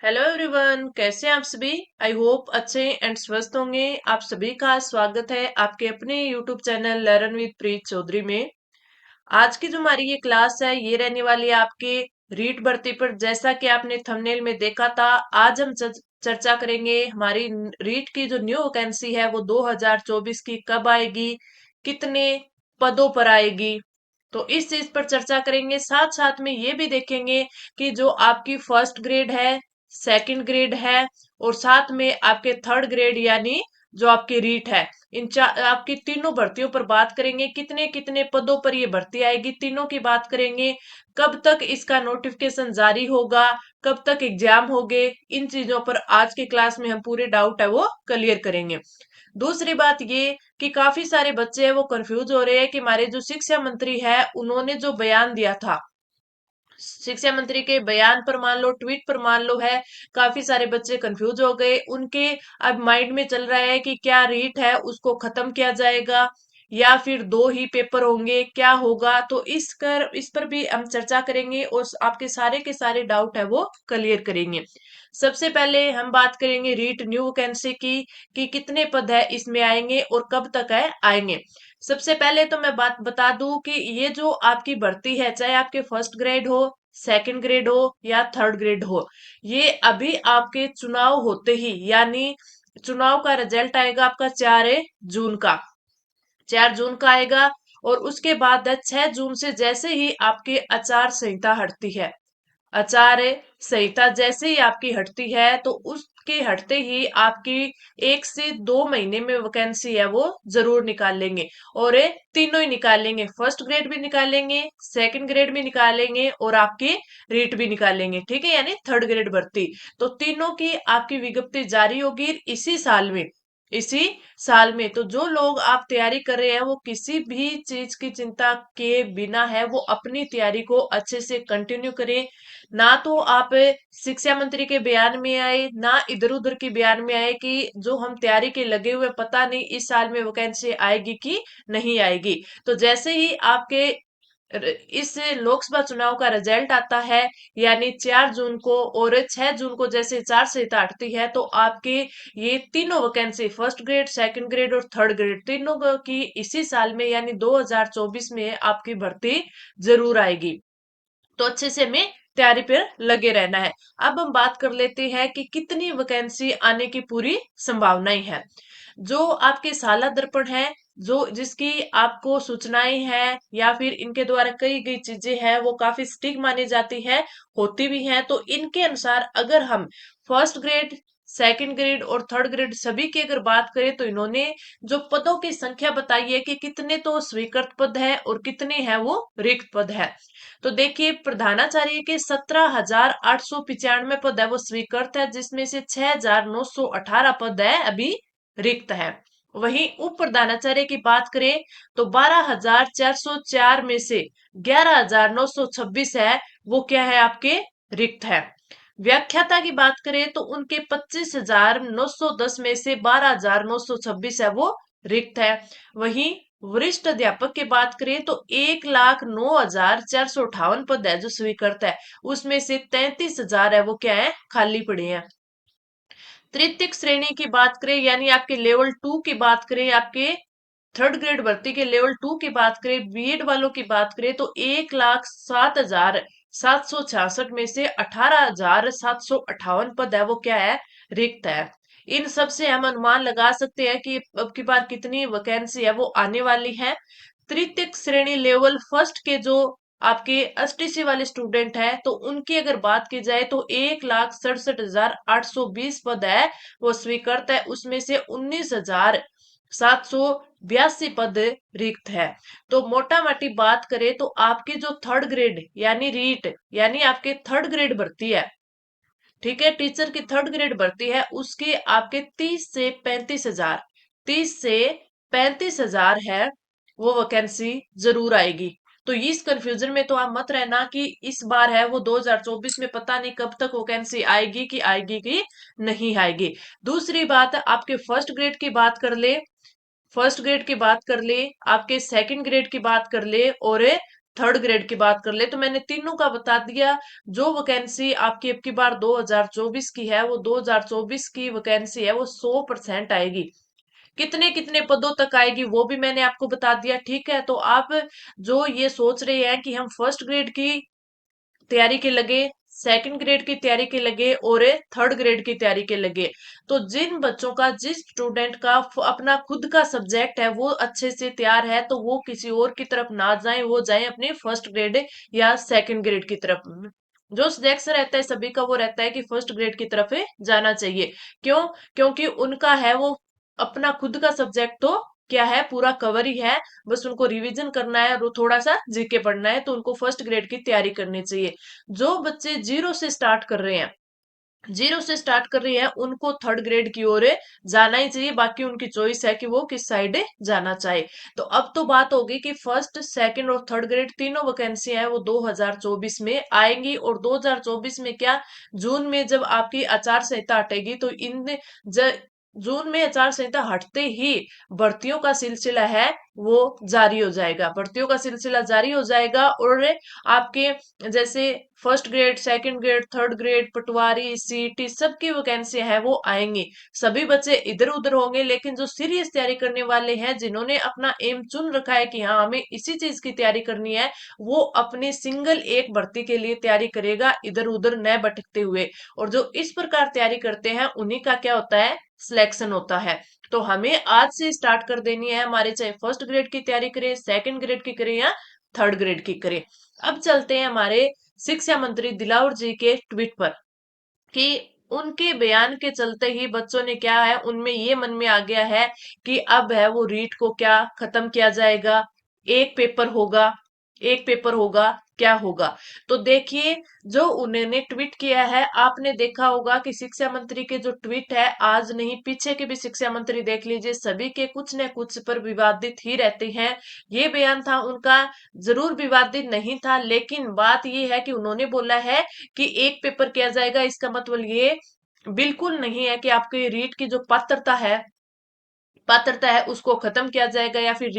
Hello everyone, कैसे हैं आप सभी। आई होप अच्छे एंड स्वस्थ होंगे। आप सभी का स्वागत है आपके अपने यूट्यूब चैनल लर्न विद प्रीत चौधरी में। आज की जो हमारी ये क्लास है ये रहने वाली है आपके रीट भर्ती पर। जैसा कि आपने थंबनेल में देखा था, आज हम चर्चा करेंगे हमारी रीट की जो न्यू वैकेंसी है वो 2024 की कब आएगी, कितने पदों पर आएगी। तो इस चीज पर चर्चा करेंगे। साथ साथ में ये भी देखेंगे कि जो आपकी फर्स्ट ग्रेड है, सेकंड ग्रेड है और साथ में आपके थर्ड ग्रेड यानी जो आपकी रीट है, इन आपकी तीनों भर्तियों पर बात करेंगे। कितने कितने पदों पर ये भर्ती आएगी तीनों की बात करेंगे। कब तक इसका नोटिफिकेशन जारी होगा, कब तक एग्जाम होंगे, इन चीजों पर आज की क्लास में हम पूरे डाउट है वो क्लियर करेंगे। दूसरी बात ये कि काफी सारे बच्चे हैं वो कंफ्यूज हो रहे हैं कि हमारे जो शिक्षा मंत्री है उन्होंने जो बयान दिया था, शिक्षा मंत्री के बयान पर मान लो, ट्वीट पर मान लो है, काफी सारे बच्चे कंफ्यूज हो गए। उनके अब माइंड में चल रहा है कि क्या रीट है उसको खत्म किया जाएगा या फिर दो ही पेपर होंगे, क्या होगा। तो इस पर भी हम चर्चा करेंगे और आपके सारे के सारे डाउट है वो क्लियर करेंगे। सबसे पहले हम बात करेंगे रीट न्यू वैकेंसी की कि कितने पद है इसमें आएंगे और कब तक है आएंगे। सबसे पहले तो मैं बात बता दूं कि ये जो आपकी भर्ती है, चाहे आपके फर्स्ट ग्रेड हो, सेकंड ग्रेड हो या थर्ड ग्रेड हो, ये अभी आपके चुनाव होते ही यानी चुनाव का रिजल्ट आएगा आपका 4 जून का, 4 जून का आएगा। और उसके बाद 6 जून से जैसे ही आपकी आचार संहिता हटती है, आचार्य संहिता जैसे ही आपकी हटती है तो उसके हटते ही आपकी 1 से 2 महीने में वैकेंसी है वो जरूर निकाल लेंगे। और ये तीनों ही निकाल लेंगे, फर्स्ट ग्रेड भी निकालेंगे, सेकंड ग्रेड भी निकालेंगे और आपकी रीट भी निकालेंगे, ठीक है, यानी थर्ड ग्रेड भर्ती। तो तीनों की आपकी विज्ञप्ति जारी होगी इसी साल में, इसी साल में। तो जो लोग आप तैयारी कर रहे हैं वो किसी भी चीज की चिंता के बिना है वो अपनी तैयारी को अच्छे से कंटिन्यू करें। ना तो आप शिक्षा मंत्री के बयान में आए, ना इधर उधर के बयान में आए कि जो हम तैयारी के लगे हुए पता नहीं इस साल में वैकेंसी आएगी कि नहीं आएगी। तो जैसे ही आपके इस लोकसभा चुनाव का रिजल्ट आता है यानी 4 जून को, और 6 जून को जैसे चार संहिता हटती है तो आपके ये तीनों vacancy first grade, second grade और थर्ड ग्रेड तीनों की इसी साल में यानी 2024 में आपकी भर्ती जरूर आएगी। तो अच्छे से हमें तैयारी पर लगे रहना है। अब हम बात कर लेते हैं कि कितनी वैकेंसी आने की पूरी संभावनाएं है। जो आपके साला दर्पण है, जो जिसकी आपको सूचनाएं हैं या फिर इनके द्वारा कही गई चीजें हैं वो काफी स्टिक मानी जाती है, होती भी हैं। तो इनके अनुसार अगर हम फर्स्ट ग्रेड, सेकंड ग्रेड और थर्ड ग्रेड सभी की अगर बात करें तो इन्होंने जो पदों की संख्या बताई है कि कितने तो स्वीकृत पद है और कितने हैं वो रिक्त पद है। तो देखिए, प्रधानाचार्य के 17,895 पद है वो स्वीकृत है, जिसमें से 6,918 पद है अभी रिक्त है। वहीं उप प्रधानाचार्य की बात करें तो 12,404 में से 11,926 है वो क्या है आपके रिक्त है। व्याख्याता की बात करें तो उनके 25,910 में से 12,926 है वो रिक्त है। वहीं वरिष्ठ अध्यापक की बात करें तो 1,09,458 पद है जो स्वीकृत है, उसमें से 33,000 है वो क्या है खाली पड़े हैं। तृतीयक श्रेणी की बात करें यानी आपके लेवल 2 की बात करें, आपके थर्ड ग्रेड भर्ती के लेवल 2 की बात करें, बीएड वालों की बात करें तो 1,07,766 में से 18,758 पद है वो क्या है रिक्त है। इन सब से हम अनुमान लगा सकते हैं कि अब की बार कितनी वैकेंसी है वो आने वाली है। तृतीयक श्रेणी लेवल फर्स्ट के जो आपके एसटीसी वाले स्टूडेंट है तो उनकी अगर बात की जाए तो 1,67,820 पद है वो स्वीकृत है, उसमें से 19,782 पद रिक्त है। तो मोटा मोटी बात करें तो आपकी जो थर्ड ग्रेड यानी रीट यानी आपके थर्ड ग्रेड भर्ती है, ठीक है, टीचर की थर्ड ग्रेड भर्ती है, उसके आपके 30 से 35 हजार, 30 से 35 हजार है वो वैकेंसी जरूर आएगी। तो इस कंफ्यूजन में तो आप मत रहना कि इस बार है वो 2024 में पता नहीं कब तक वैकेंसी आएगी कि नहीं आएगी। दूसरी बात आपके फर्स्ट ग्रेड की बात कर ले, फर्स्ट ग्रेड की बात कर ले, आपके सेकंड ग्रेड की बात कर ले और थर्ड ग्रेड की बात कर ले तो मैंने तीनों का बता दिया। जो वैकेंसी आपकी अब की बार 2024 की है, वो 2024 की वैकेंसी है, वो 100% आएगी। कितने कितने पदों तक आएगी वो भी मैंने आपको बता दिया। ठीक है, तो आप जो ये सोच रहे हैं कि हम फर्स्ट ग्रेड की तैयारी के लगे, सेकंड ग्रेड की तैयारी के लगे और थर्ड ग्रेड की तैयारी के लगे, तो जिन बच्चों का, जिस स्टूडेंट का अपना खुद का सब्जेक्ट है वो अच्छे से तैयार है, तो वो किसी और की तरफ ना जाएं, वो जाएं अपने फर्स्ट ग्रेड या सेकंड ग्रेड की तरफ। जो सब्जेक्ट रहता है सभी का, वो रहता है कि फर्स्ट ग्रेड की तरफ जाना चाहिए। क्यों? क्योंकि उनका है वो अपना खुद का सब्जेक्ट तो क्या है, पूरा कवर ही है, बस उनको रिवीजन करना है और थोड़ा सा जीके पढ़ना है, तो उनको फर्स्ट ग्रेड की तैयारी करनी चाहिए। जो बच्चे जीरो से स्टार्ट कर रहे हैं, जीरो से स्टार्ट कर रही है, उनको थर्ड ग्रेड की ओर जाना ही चाहिए, बाकी उनकी चॉइस है कि वो किस साइड जाना चाहे। तो अब तो बात होगी कि फर्स्ट सेकंड और थर्ड ग्रेड तीनों वैकेंसी है वो 2024 में आएंगी, और 2024 में क्या, जून में जब आपकी आचार संहिता हटेगी तो इन ज, जून में आचार संहिता हटते ही भर्तियों का सिलसिला है वो जारी हो जाएगा, भर्तियों का सिलसिला जारी हो जाएगा। और आपके जैसे first grade, second grade, third grade, पटवारी, सीईटी सबकी वैकेंसी है वो आएंगी। सभी बच्चे इधर उधर होंगे, लेकिन जो सीरियस तैयारी करने वाले हैं, जिन्होंने अपना एम चुन रखा है कि हाँ हमें इसी चीज की तैयारी करनी है, वो अपनी सिंगल एक भर्ती के लिए तैयारी करेगा, इधर उधर न भटकते हुए। और जो इस प्रकार तैयारी करते हैं उन्हीं का क्या होता है, सिलेक्शन होता है। तो हमें आज से स्टार्ट कर देनी है, हमारे चाहे फर्स्ट ग्रेड की तैयारी करें, सेकंड ग्रेड की करें या थर्ड ग्रेड की करें। अब चलते हैं हमारे शिक्षा मंत्री दिलावर जी के ट्वीट पर, कि उनके बयान के चलते ही बच्चों ने क्या है, उनमें ये मन में आ गया है कि अब है वो रीट को क्या खत्म किया जाएगा, एक पेपर होगा, एक पेपर होगा, क्या होगा। तो देखिए, जो उन्होंने ट्वीट किया है, आपने देखा होगा कि शिक्षा मंत्री के जो ट्वीट है, आज नहीं पीछे के भी शिक्षा मंत्री देख लीजिए, सभी के कुछ न कुछ पर विवादित ही रहते हैं। ये बयान था उनका, जरूर विवादित नहीं था, लेकिन बात ये है कि उन्होंने बोला है कि एक पेपर किया जाएगा, इसका मतलब ये बिल्कुल नहीं है कि आपकी रीट की जो पात्रता है उसको खत्म किया जाएगा या फिर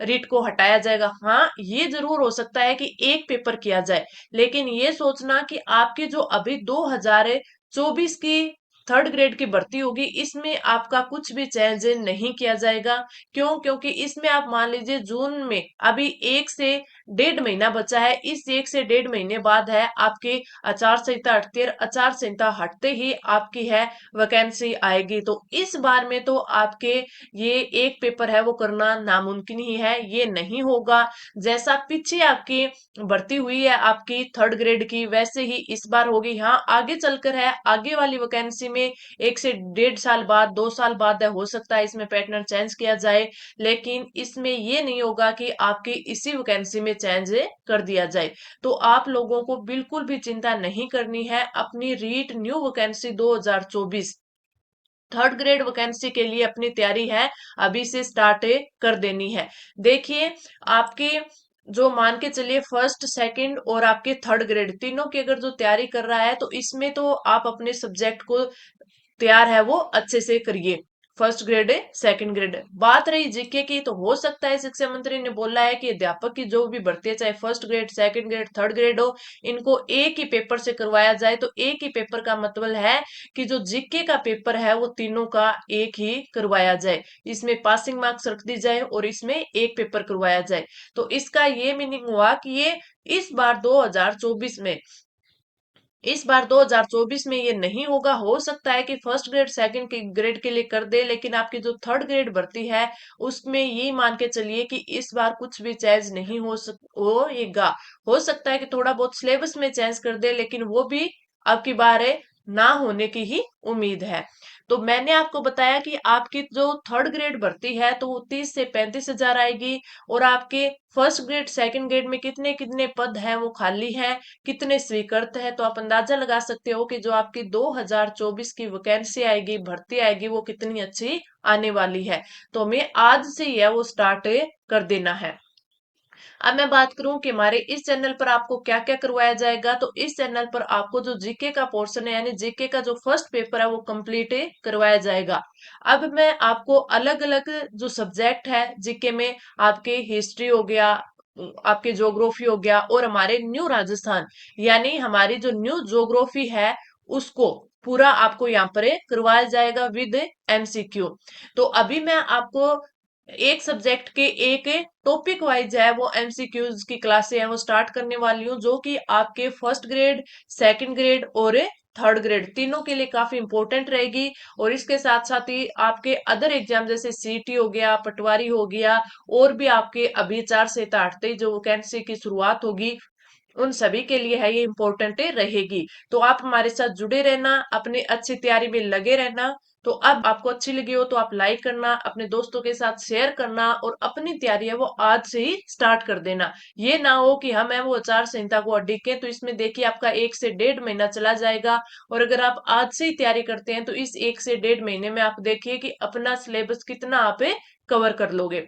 रीट को हटाया जाएगा। हाँ, ये जरूर हो सकता है कि एक पेपर किया जाए, लेकिन ये सोचना कि आपकी जो अभी 2024 की थर्ड ग्रेड की भर्ती होगी, इसमें आपका कुछ भी चेंज नहीं किया जाएगा। क्यों? क्योंकि इसमें आप मान लीजिए जून में अभी 1 से 1.5 महीना बचा है, इस 1 से 1.5 महीने बाद है आपकी आचार संहिता हटती है, आचार संहिता हटते ही आपकी है वैकेंसी आएगी। तो इस बार में तो आपके ये एक पेपर है वो करना नामुमकिन ही है, ये नहीं होगा। जैसा पीछे आपकी भर्ती हुई है आपकी थर्ड ग्रेड की, वैसे ही इस बार होगी। हाँ, आगे चलकर है, आगे वाली वैकेंसी में 1 से 1.5 साल बाद, 2 साल बाद है, हो सकता है इसमें पैटर्न चेंज किया जाए, लेकिन इसमें ये नहीं होगा कि आपकी इसी वैकेंसी में चेंज कर दिया जाए। तो आप लोगों को बिल्कुल भी चिंता नहीं करनी है, अपनी REET new vacancy 2024 third grade vacancy के लिए अपनी तैयारी है अभी से स्टार्ट कर देनी है। देखिए, आपके जो मान के चलिए फर्स्ट सेकंड और आपके थर्ड ग्रेड तीनों की अगर जो तैयारी कर रहा है, तो इसमें तो आप अपने सब्जेक्ट को तैयार है वो अच्छे से करिए, फर्स्ट ग्रेड है, सेकंड ग्रेड है। बात रही जीके की, तो हो सकता है शिक्षा मंत्री ने बोला है कि अध्यापक की जो भी भर्ती है, चाहे first grade, second grade, third grade हो, इनको एक ही पेपर से करवाया जाए। तो एक ही पेपर का मतलब है कि जो जीके का पेपर है वो तीनों का एक ही करवाया जाए, इसमें पासिंग मार्क्स रख दी जाए और इसमें एक पेपर करवाया जाए। तो इसका ये मीनिंग हुआ कि ये इस बार 2024 में, इस बार 2024 में ये नहीं होगा। हो सकता है कि फर्स्ट ग्रेड सेकंड के ग्रेड के लिए कर दे, लेकिन आपकी जो थर्ड ग्रेड भर्ती है उसमें ये मान के चलिए कि इस बार कुछ भी चेंज नहीं होएगा। हो सकता है कि थोड़ा बहुत सिलेबस में चेंज कर दे, लेकिन वो भी अब की बार है ना होने की ही उम्मीद है। तो मैंने आपको बताया कि आपकी जो थर्ड ग्रेड भर्ती है तो वो 30 से 35 हजार आएगी, और आपके फर्स्ट ग्रेड सेकंड ग्रेड में कितने कितने पद हैं वो खाली हैं, कितने स्वीकृत है, तो आप अंदाजा लगा सकते हो कि जो आपकी 2024 की वैकेंसी आएगी, भर्ती आएगी, वो कितनी अच्छी आने वाली है। तो हमें आज से ही है वो स्टार्ट कर देना है। अब मैं बात करूं कि हमारे इस चैनल पर आपको क्या क्या करवाया जाएगा, तो इस चैनल पर आपको जो जीके का पोर्शन है, यानी जीके का जो फर्स्ट पेपर है वो कंप्लीट करवाया जाएगा। अब मैं आपको अलग अलग जो सब्जेक्ट है जीके में, आपके हिस्ट्री हो गया, आपके ज्योग्राफी हो गया, और हमारे न्यू राजस्थान, यानी हमारी जो न्यू ज्योग्राफी है उसको पूरा आपको यहाँ पर करवाया जाएगा विद एमसीक्यू। तो अभी मैं आपको एक सब्जेक्ट के एक टॉपिक वाइज है वो एमसीक्यूज की क्लासे हैं वो स्टार्ट करने वाली हूँ, जो कि आपके फर्स्ट ग्रेड, सेकंड ग्रेड और थर्ड ग्रेड तीनों के लिए काफी इंपॉर्टेंट रहेगी। और इसके साथ साथ ही आपके अदर एग्जाम जैसे सीटी हो गया, पटवारी हो गया, और भी आपके अभी 4 से 8 जो वैकेंसी की शुरुआत होगी उन सभी के लिए है ये इम्पोर्टेंट रहेगी। तो आप हमारे साथ जुड़े रहना, अपनी अच्छी तैयारी में लगे रहना। तो अब आपको अच्छी लगी हो तो आप लाइक करना, अपने दोस्तों के साथ शेयर करना, और अपनी तैयारी है वो आज से ही स्टार्ट कर देना। ये ना हो कि हम है वो आचार संहिता को अडिगे, तो इसमें देखिए आपका 1 से 1.5 महीना चला जाएगा। और अगर आप आज से ही तैयारी करते हैं तो इस 1 से 1.5 महीने में आप देखिए कि अपना सिलेबस कितना आप कवर कर लोगे।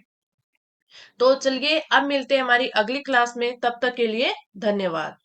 तो चलिए अब मिलते हैं हमारी अगली क्लास में, तब तक के लिए धन्यवाद।